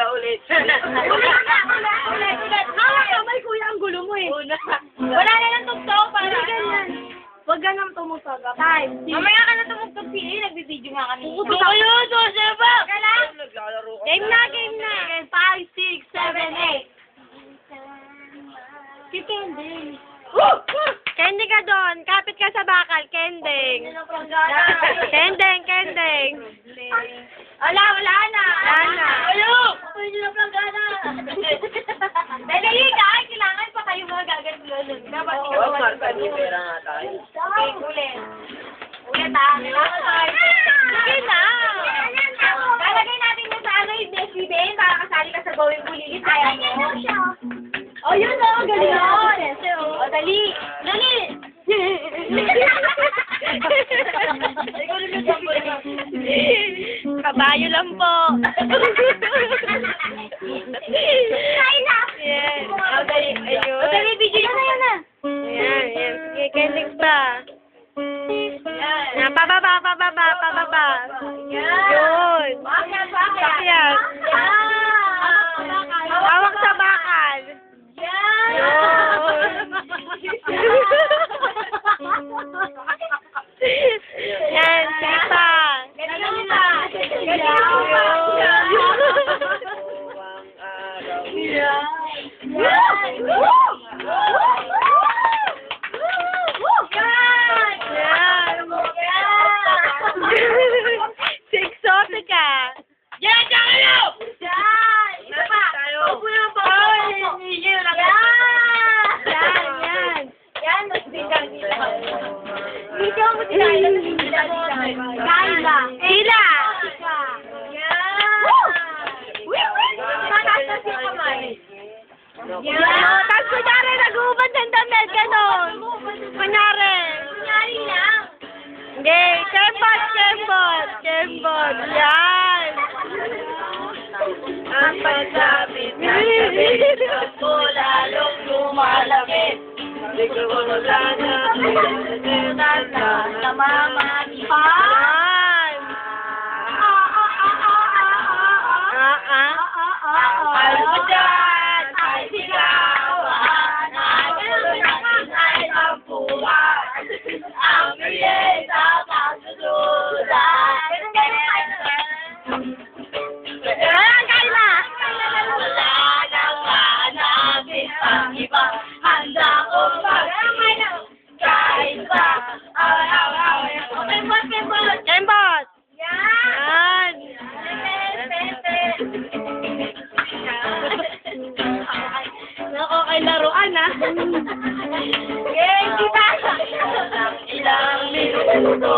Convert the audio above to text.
Wala ulit. Ulit. Hawak kamay, kuya, ang gulo mo eh. Wala na lang tugtog para. Hindi ganyan. Huwag ka nang tumugtog. 5, 6. Mamaya ka na tumugtog, Pili. Nagbibideo nga kami. Puputok kayo, Josepha! Naglalaro ko. Game na. 5, 6, 7, 8. Si Kending. Candy ka doon. Kapit ka sa bakal. Kending. Kending. Wala na. Ayun! Pwede na planggana. Dali ka. Kailangan pa kayo mga gagantulan. Dapat ikaw May pera nga tayo. Okay, ulit ah. Sige na. Lalagay natin yung sa ano yung SBBN para kasali ka sa Gawing Bulilit. Kaya mo. Oh, yun o. Galing yun. O, dali. Kabayo lang po. Yes. O, dali. Ayun. O, dali. Bigyan na yun na. Ayan. Sige, Kendix pa. Yan. Pababa. Yun. Sakyan. Hawak sa bakal. Yan, sipa. Ganun pa. Si Exotica. Yan, kayo! Yan! Isa pa! Opo yung pang-opo! Yan, mas bigang nila. Hindi ako tinahin na nila. Kaila! Yan! Mataas na siya kamay. Yan! Tapos kunyari, nag-uubad ng damit, gano'n. Kunyari lang. Hindi, kembot. Yan! Ang pagsabit ko lalong lumalapit. Hindi ko wala na namamanipan. Ay mo dyan, ay sigawan, ay tampuan, ang biyay sa kasusulan. Wala nang hanapin ang iba, handa ko kahit pa. Kembot! Yan! Nako, kay laruan ah. Yay, kita! Ilang minuto,